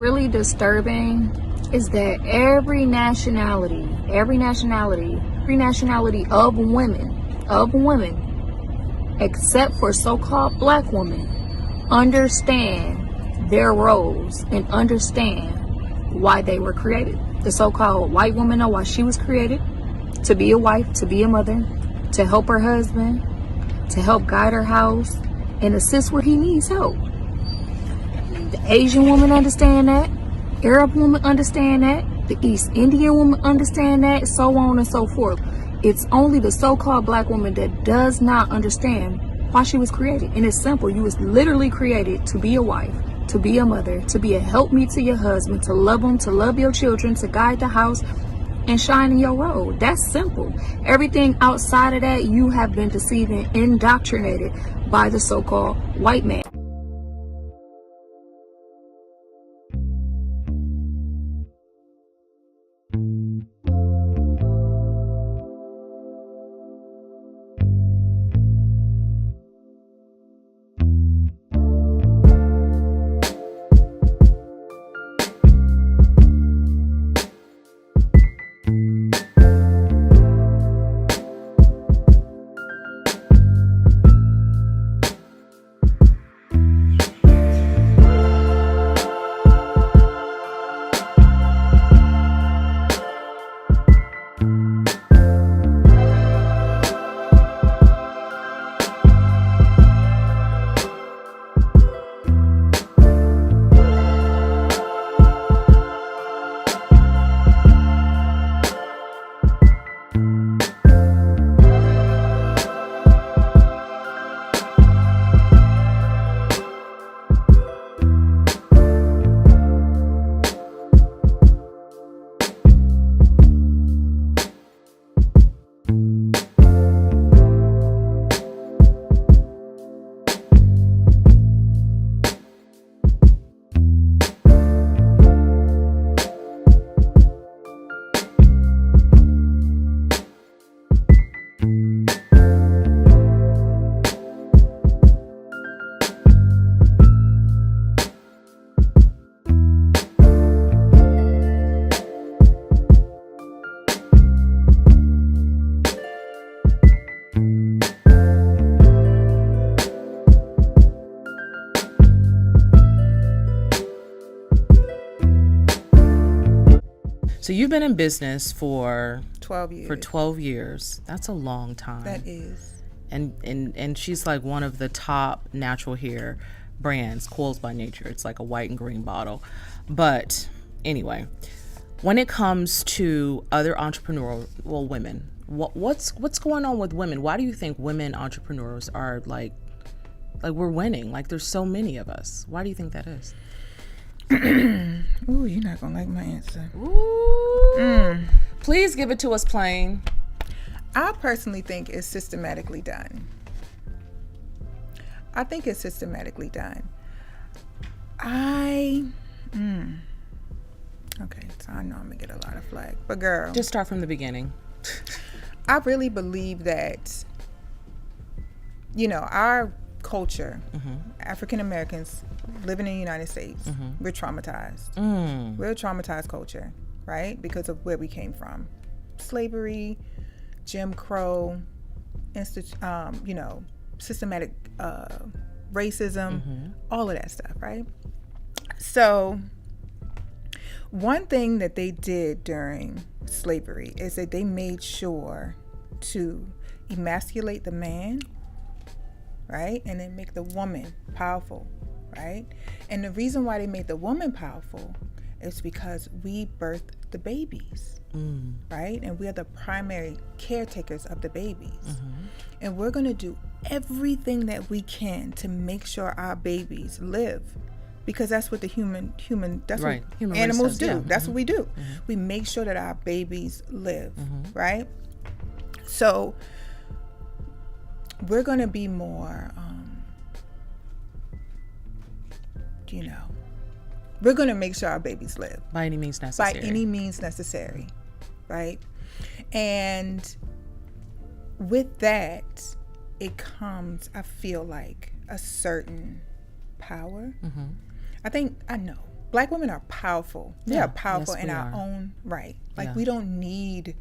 Really disturbing is that every nationality of women, except for so-called black women, understand their roles and understand why they were created. The so-called white woman know why she was created: to be a wife, to be a mother, to help her husband, to help guide her house, and assist where he needs help. The Asian woman understand that. Arab woman understand that. The East Indian woman understand that. So on and so forth. It's only the so-called black woman that does not understand why she was created. And it's simple. You was literally created to be a wife, to be a mother, to be a helpmeet to your husband, to love him, to love your children, to guide the house, and shine in your role. That's simple. Everything outside of that, you have been deceived and indoctrinated by the so-called white man. So you've been in business for 12 years. For 12 years. That's a long time. That is. And she's like one of the top natural hair brands, Coils by Nature. It's like a white and green bottle. But anyway, when it comes to other entrepreneurial women, what's going on with women? Why do you think women entrepreneurs are like we're winning? Like there's so many of us. Why do you think that is? Ooh, you're not gonna like my answer. Ooh. Please give it to us plain. I personally think it's systematically done. Okay, so I know I'm gonna get a lot of flack, but girl, just start from the beginning. I really believe that, our culture, African Americans living in the United States, we're traumatized. We're a traumatized culture, right? Because of where we came from. Slavery, Jim Crow, systematic racism, all of that stuff, right? So one thing that they did during slavery is that they made sure to emasculate the man, right? And then make the woman powerful, right? And the reason why they made the woman powerful is because we birthed the babies, right? And we are the primary caretakers of the babies. And we're going to do everything that we can to make sure our babies live, because that's what the human that's right. What human animals do. Yeah. That's what we do. We make sure that our babies live, right? So we're going to be more, we're going to make sure our babies live. By any means necessary. Right? And with that, it comes, I feel like, a certain power. I Black women are powerful. We Yeah. are powerful Yes, in we our are. own right. Like Yeah. we don't need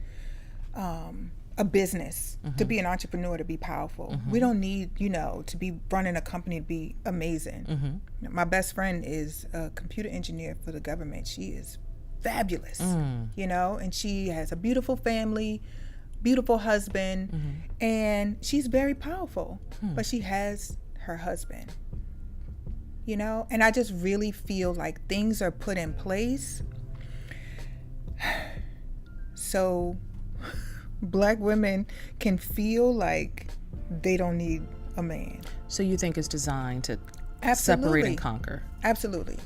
a business to be an entrepreneur to be powerful. We don't need, to be running a company to be amazing. My best friend is a computer engineer for the government. She is fabulous, and she has a beautiful family, beautiful husband, and she's very powerful, but she has her husband, and I just really feel like things are put in place so Black women can feel like they don't need a man. So you think it's designed to Absolutely. separate and conquer? Absolutely.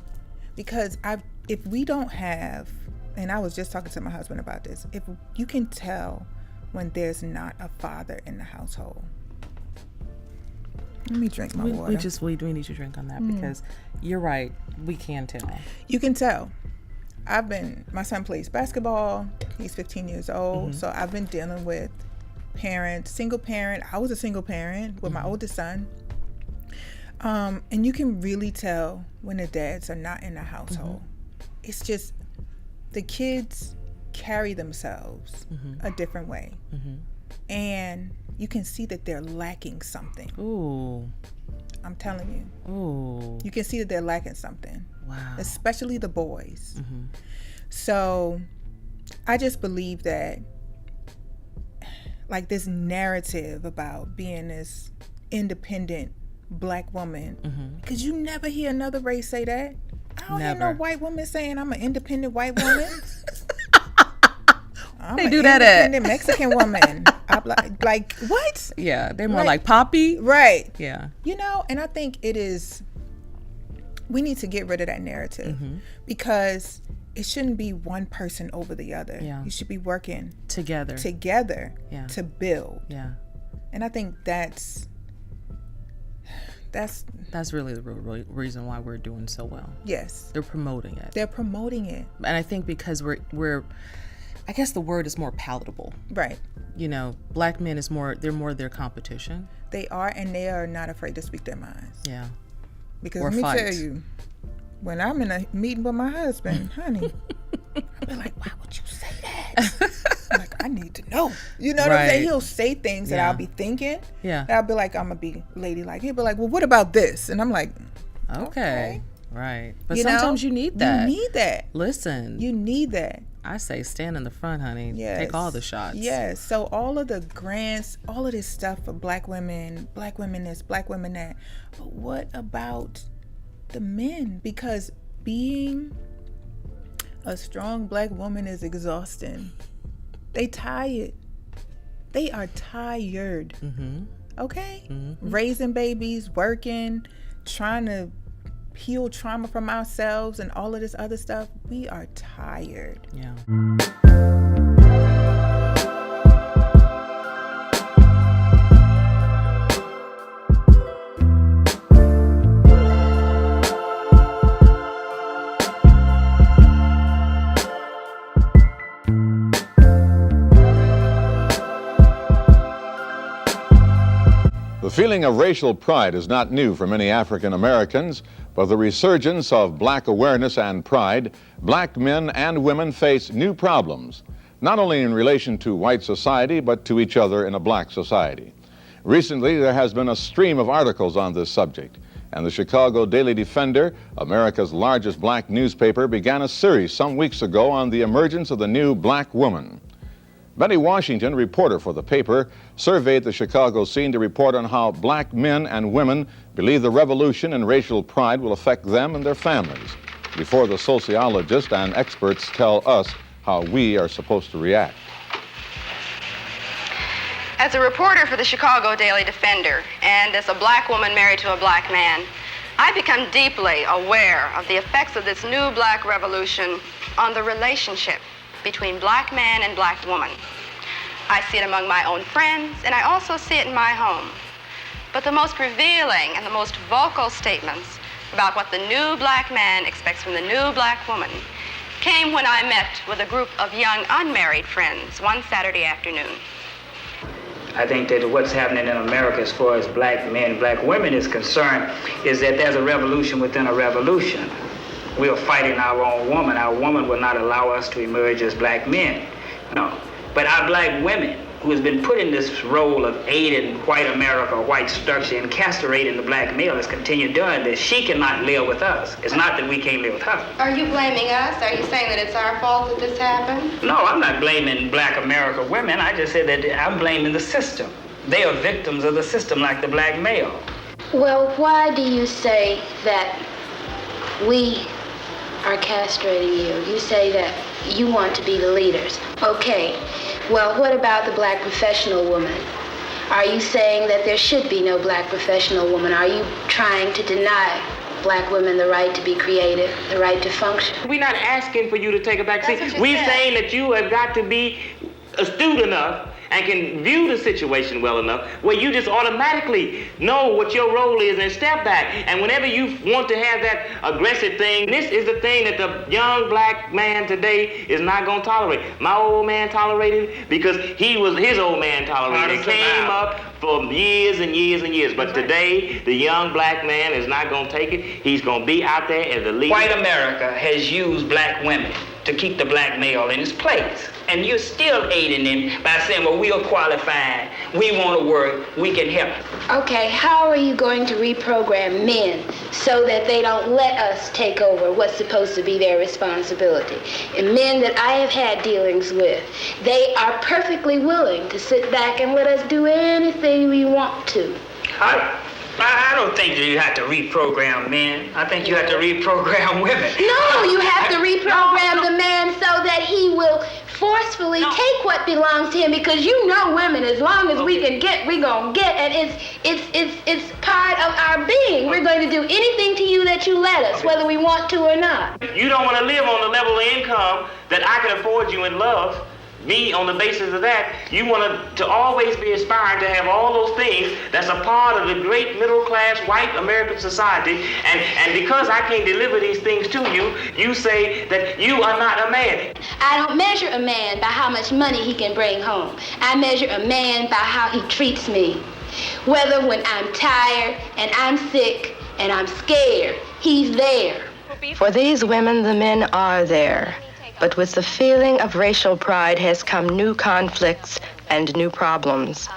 Because if we don't have, and I was just talking to my husband about this, if you can tell when there's not a father in the household. Let me drink my water. We need to drink on that because you're right. We can tell. You can tell. My son plays basketball. He's 15 years old. So I've been dealing with single parent. I was a single parent with my oldest son. And you can really tell when the dads are not in the household. It's just the kids carry themselves a different way. And you can see that they're lacking something. Ooh. I'm telling you. Ooh. You can see that they're lacking something. Wow. Especially the boys. So I just believe that like this narrative about being this independent Black woman, because you never hear another race say that. I don't hear no white woman saying I'm an independent white woman. I'm They an do that at independent Mexican woman. I'm like what? Yeah, they're more like Poppy. Right. Yeah. And I think we need to get rid of that narrative because it shouldn't be one person over the other. Yeah. You should be working Together. to build. Yeah. And I think that's really the real reason why we're doing so well. yes. They're promoting it. They're promoting it. And I think because we're I guess the word is more palatable. Right. Black men they're more their competition. They are, and they are not afraid to speak their minds. Yeah. Because Or let me fight. tell you, when I'm in a meeting with my husband, honey, I'll be like, why would you say that? I'm like, I need to know. You know what I'm saying? Right. He'll say things that Yeah. I'll be thinking. Yeah. And I'll be like, I'm going to be ladylike. He'll be like, well, what about this? And I'm like, Okay. Right. But You know, sometimes you need that. You need that. Listen. You need that. I say stand in the front, honey. Yes. Take all the shots. Yes. So all of the grants, all of this stuff for Black women this, Black women that. But what about the men? Because being a strong Black woman is exhausting. They tired. They are tired. Okay? Raising babies, working, trying to heal trauma from ourselves and all of this other stuff. We are tired. Yeah. The feeling of racial pride is not new for many African Americans, but the resurgence of black awareness and pride, black men and women face new problems, not only in relation to white society, but to each other in a black society. Recently, there has been a stream of articles on this subject, and the Chicago Daily Defender, America's largest black newspaper, began a series some weeks ago on the emergence of the new black woman. Betty Washington, reporter for the paper, surveyed the Chicago scene to report on how black men and women believe the revolution in racial pride will affect them and their families, before the sociologists and experts tell us how we are supposed to react. As a reporter for the Chicago Daily Defender, and as a black woman married to a black man, I become deeply aware of the effects of this new black revolution on the relationship between black man and black woman. I see it among my own friends, and I also see it in my home. But the most revealing and the most vocal statements about what the new black man expects from the new black woman came when I met with a group of young unmarried friends one Saturday afternoon. I think that what's happening in America as far as black men, black women is concerned is that there's a revolution within a revolution. we are fighting our own woman. Our woman will not allow us to emerge as black men. No. But our black women, who has been put in this role of aiding white America, white structure, and castrating the black male, has continued doing this. She cannot live with us. It's not that we can't live with her. Are you blaming us? Are you saying that it's our fault that this happened? No, I'm not blaming black America women. I just said that I'm blaming the system. They are victims of the system like the black male. Well, why do you say that we are castrating you? You say that you want to be the leaders. Okay. Well, what about the black professional woman? Are you saying that there should be no black professional woman? Are you trying to deny black women the right to be creative, the right to function? We're not asking for you to take a back seat. We're saying that you have got to be astute enough and can view the situation well enough where you just automatically know what your role is and step back. And whenever you want to have that aggressive thing, this is the thing that the young black man today is not going to tolerate. My old man tolerated it because his old man tolerated it. It came up for years and years and years. But today, the young black man is not going to take it. He's going to be out there as the leader. White America has used black women to keep the black male in his place. And you're still aiding him by saying, well, we are qualified, we want to work, we can help. Okay, how are you going to reprogram men so that they don't let us take over what's supposed to be their responsibility? And men that I have had dealings with, they are perfectly willing to sit back and let us do anything we want to. I don't think that you have to reprogram men. I think you have to reprogram women. No, you have to reprogram the man so that he will forcefully take what belongs to him, because you know women, as long as we can get, we're gonna get, and it's part of our being. We're going to do anything to you that you let us, whether we want to or not. You don't want to live on the level of income that I can afford you in love. Me, on the basis of that, you want to always be aspiring to have all those things that's a part of the great middle-class white American society, and because I can't deliver these things to you, you say that you are not a man. I don't measure a man by how much money he can bring home. I measure a man by how he treats me. Whether when I'm tired and I'm sick and I'm scared, he's there. For these women, the men are there. But with the feeling of racial pride has come new conflicts and new problems.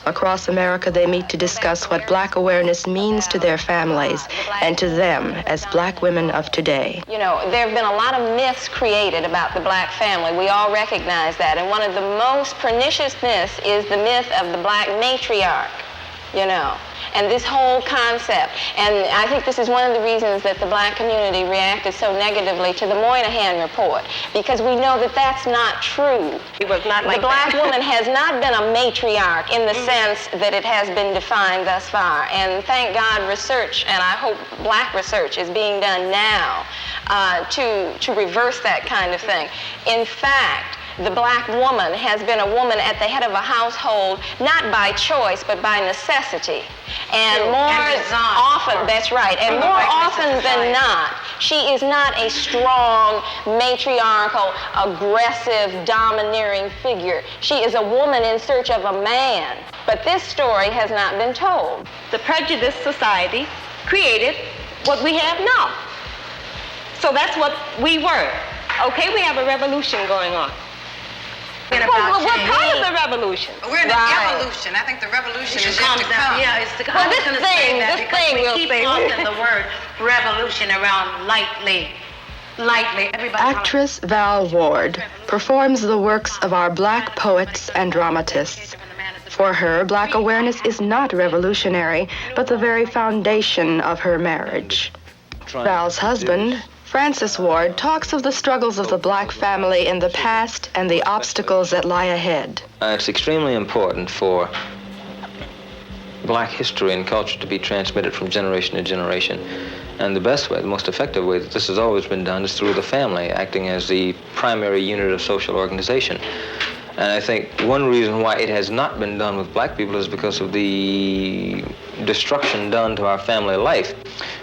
Across America, they meet to discuss what black awareness means to their families and to them as black women of today. You know, there have been a lot of myths created about the black family. We all recognize that. And one of the most pernicious myths is the myth of the black matriarch, you know. And this whole concept, and I think this is one of the reasons that the black community reacted so negatively to the Moynihan report, because we know that that's not true. It was not like the black woman has not been a matriarch in the sense that it has been defined thus far. And thank God research, and I hope black research, is being done now to reverse that kind of thing. In fact, the black woman has been a woman at the head of a household, not by choice, but by necessity. And more often, that's right, and more often than not, she is not a strong, matriarchal, aggressive, domineering figure. She is a woman in search of a man. But this story has not been told. The prejudiced society created what we have now. So that's what we were. Okay, we have a revolution going on. We're part of the revolution. We're in an evolution. I think the revolution is yet to come. Yeah, it's the well, this thing will keep tossing the word revolution around lightly. Everybody. Actress Val Ward performs the works of our black poets and dramatists. For her, black awareness is not revolutionary, but the very foundation of her marriage. Val's husband, Francis Ward, talks of the struggles of the black family in the past and the obstacles that lie ahead. It's extremely important for black history and culture to be transmitted from generation to generation. And the best way, the most effective way that this has always been done is through the family, acting as the primary unit of social organization. And I think one reason why it has not been done with black people is because of the destruction done to our family life.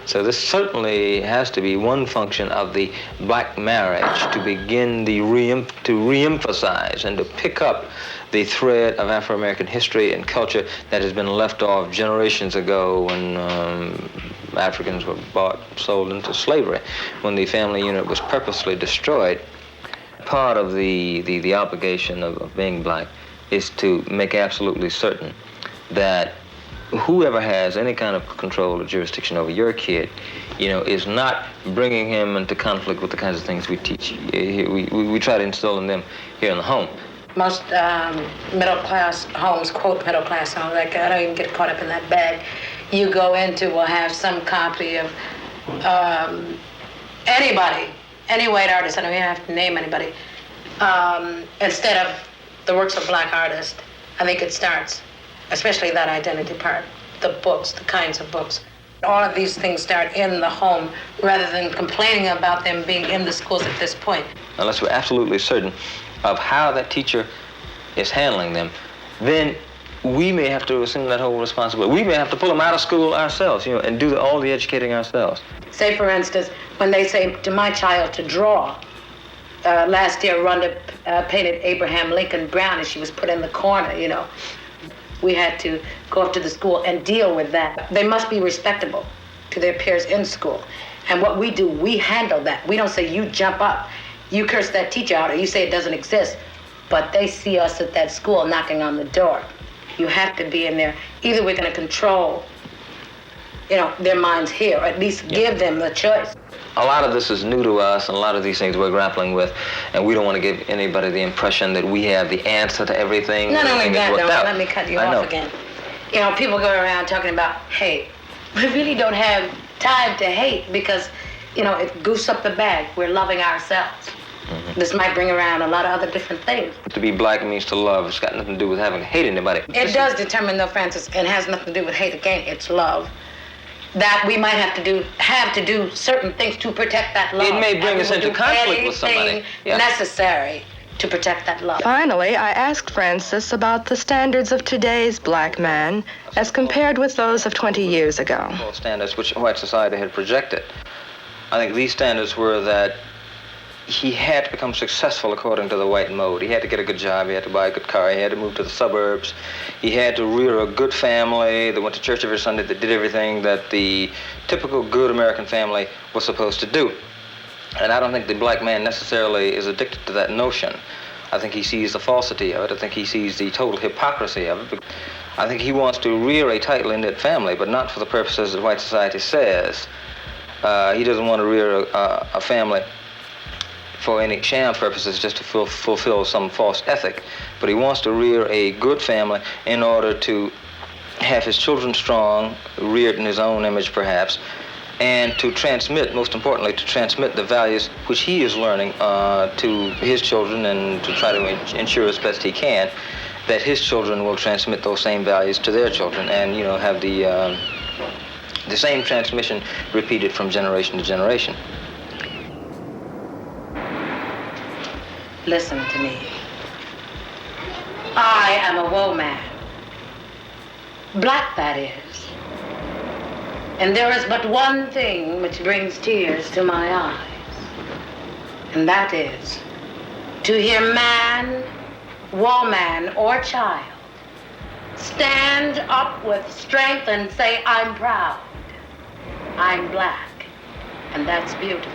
So this certainly has to be one function of the black marriage, to begin to reemphasize and to pick up the thread of Afro-American history and culture that has been left off generations ago when Africans were bought, sold into slavery, when the family unit was purposely destroyed. Part of the obligation of being black is to make absolutely certain that whoever has any kind of control or jurisdiction over your kid, is not bringing him into conflict with the kinds of things we teach. We try to instill in them here in the home. Most middle-class homes, quote middle-class homes, like I don't even get caught up in that bag, you go into will have some copy of anybody, any white artist, I don't even have to name anybody, instead of the works of black artists. I think it starts, especially that identity part, the books, the kinds of books. All of these things start in the home rather than complaining about them being in the schools at this point. Unless we're absolutely certain of how that teacher is handling them, then we may have to assume that whole responsibility. We may have to pull them out of school ourselves, and do all the educating ourselves. Say, for instance, when they say to my child to draw, last year Rhonda painted Abraham Lincoln Brown and she was put in the corner, We had to go up to the school and deal with that. They must be respectable to their peers in school. And what we do, we handle that. We don't say, you jump up, you curse that teacher out, or you say it doesn't exist. But they see us at that school knocking on the door. You have to be in there. Either we're going to control, their minds here, or at least give them the choice. A lot of this is new to us, and a lot of these things we're grappling with, and we don't want to give anybody the impression that we have the answer to everything. Not only that, though, let me cut you off again. People go around talking about hate. We really don't have time to hate because, it gooses up the bag. We're loving ourselves. Mm-hmm. This might bring around a lot of other different things. To be black means to love. It's got nothing to do with having to hate anybody. It does determine, though, Francis, and has nothing to do with hate again. It's love. That we might have to do certain things to protect that love. It may bring us into conflict with somebody. Necessary to protect that love. Finally, I asked Francis about the standards of today's black man as compared with those of 20 years ago. Standards which white society had projected. I think these standards were that he had to become successful according to the white mode. He had to get a good job, he had to buy a good car, he had to move to the suburbs, he had to rear a good family that went to church every Sunday, that did everything that the typical good American family was supposed to do. And I don't think the black man necessarily is addicted to that notion. I think he sees the falsity of it. I think he sees the total hypocrisy of it. I think he wants to rear a tightly knit family, but not for the purposes that white society says. He doesn't want to rear a family for any sham purposes, just to fulfill some false ethic. But he wants to rear a good family in order to have his children strong, reared in his own image perhaps, and to transmit, most importantly, to transmit the values which he is learning to his children, and to try to ensure as best he can that his children will transmit those same values to their children, and have the same transmission repeated from generation to generation. Listen to me. I am a woman. Black, that is. And there is but one thing which brings tears to my eyes. And that is to hear man, woman, or child stand up with strength and say, I'm proud. I'm black. And that's beautiful.